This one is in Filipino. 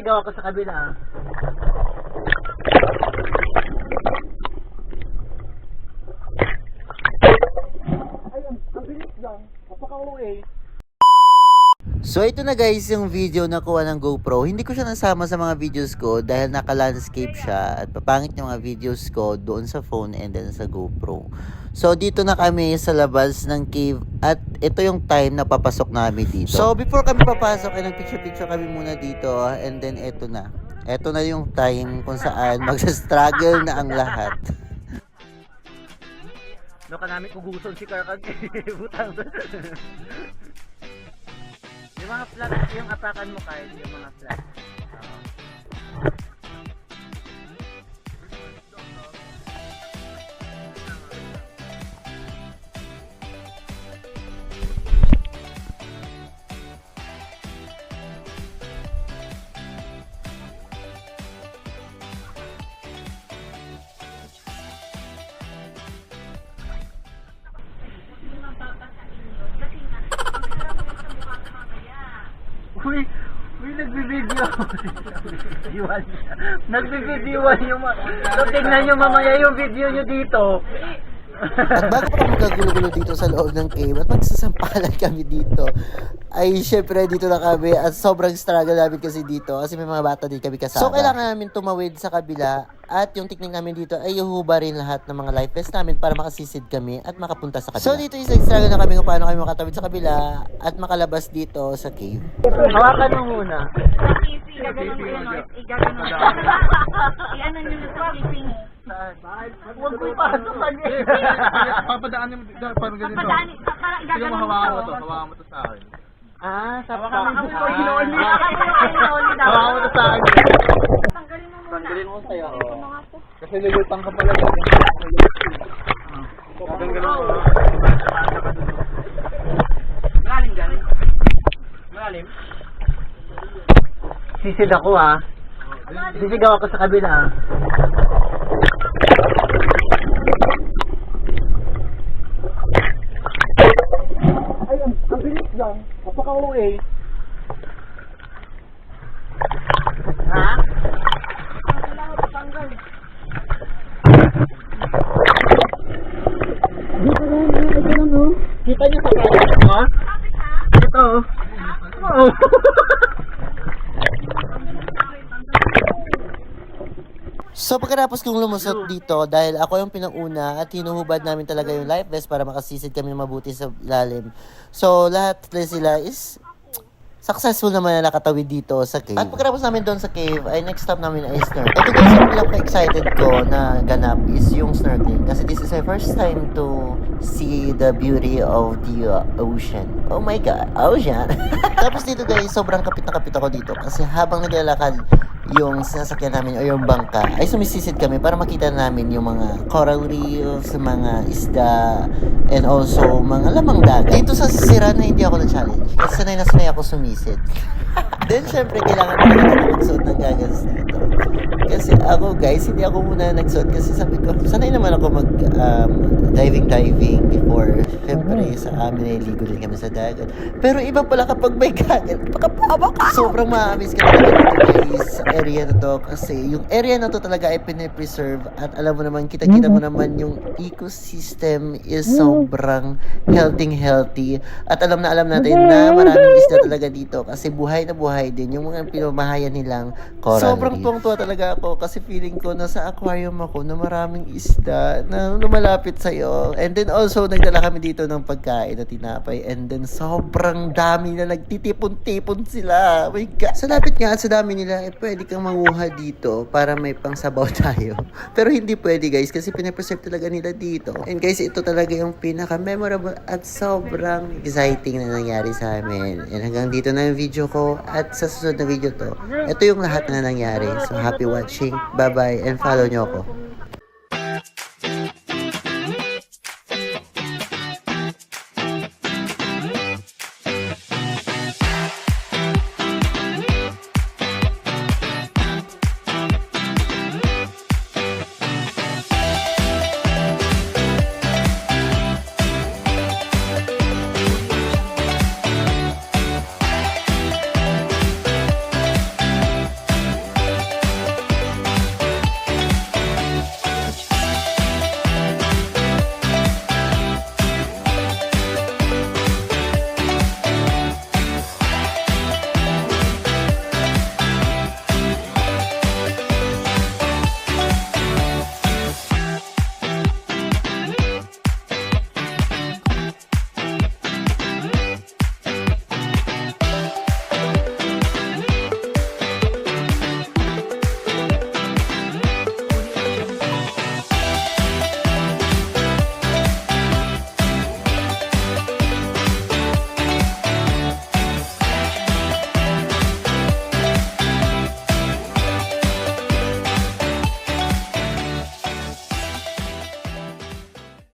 Sisigaw ako sa kabila. Ay, ang bilis lang. Napaka-uwi. So ito na guys yung video na kuha ng GoPro. Hindi ko siya nasama sa mga videos ko dahil naka-landscape siya at papangit yung mga videos ko doon sa phone and then sa GoPro. So dito na kami sa labas ng cave at ito yung time na papasok namin dito. So before kami papasok ay nagpicture-picture kami muna dito and then ito na. Ito na yung time kung saan magsa-struggle na ang lahat. Doon ka namin kuguson si Karkag. Butang. Yung mga flat, yung apakan mo kahit yung mga flat. Uy, nagbibideo. Nagbibideo yung so tignan nyo mamaya yung video nyo dito. At bago pa kami magkagulo-gulo dito sa loob ng cave at magsasampalan kami dito, ay syempre dito na kami at sobrang struggle namin kasi dito kasi may mga bata din kami kasama. So kailangan namin tumawid sa kabila at yung technique namin dito ay ihuhubarin lahat ng mga life vests namin para makasisid kami at makapunta sa kabila. So dito is struggle na kami kung paano kami makatawid sa kabila at makalabas dito sa cave. Hawakan mo muna. Igaganon mo yun, igaganon mo. I-ano nyo na sa sleeping. Huwag mo ipasok kanya. Papadaanin mo dito, parang ganito. Parang igaganon Sige mo, mo. hawakan mo to sa akin. Ah, sa Hawakan mo pa. yung Hawakan mo to sa akin. Tanggalin mo muna. Tanggalin mo sa'yo. Kasi lulutang ka pala. Gaganggalin mo. Malalim galing. Malalim. Sisid ako ha. Sisigaw ako sa kabila. Ay, ang bilis lang. Napaka-uwi. Ha? Tanggal. Dito lang, oh. Kita niyo sa kanya, ha? Ito. Oh. So pagkatapos kong lumusot dito dahil ako yung pinanguna at hinuhubad namin talaga yung life vest para makasisid kami mabuti sa ilalim. So lahat sila is successful naman na nakatawid dito sa cave. At pagkatapos namin doon sa cave ay next stop namin ay snorkel. Ito guys yung pinaka-excited ko na ganap is yung snorkeling kasi this is my first time to see the beauty of the ocean. Oh my god, ocean! Tapos dito guys, sobrang kapit na kapit ako dito kasi habang naglalakad yung sasakyan namin o yung bangka ay sumisisid kami para makita namin yung mga coral reefs, mga isda, and also mga lamang dagat. Dito sa sira na hindi ako na-challenge kasi sanay na sanay ako sumisid. Then syempre kailangan ko magsuot ng goggles dito. Kasi ako guys, hindi ako muna nagsuot kasi sabi ko, sanay naman ako mag diving before. Syempre sa amin ay ligo din kami sa dagat. Pero iba pala kapag may goggles, pakapaba ka! Sobrang ma-amaze ka talaga dito guys sa area na to kasi yung area na to talaga ay pinipreserve at alam mo naman, kita-kita mo naman yung ecosystem is sobrang healthy at alam natin na maraming isda talaga dito kasi buhay na buhay din yung mga pinamahayan nilang coral Sobrang reef. tuwang-tuwa talaga ako kasi feeling ko nasa aquarium ako na maraming isda na lumalapit sa'yo. And then also, nagdala kami dito ng pagkain na tinapay. And then sobrang dami na nagtitipon-tipon sila. Oh my God. Sa lapit nga at sa dami nila, pwede kang manguha dito para may pangsabaw tayo. Pero hindi pwede guys kasi pinapreserve talaga nila dito. And guys, ito talaga yung pinaka-memorable at sobrang exciting na nangyari sa amin. And hanggang dito na yung video ko at sa susunod na video to, ito yung lahat na nangyari. So happy watching, bye bye, and follow nyo ako.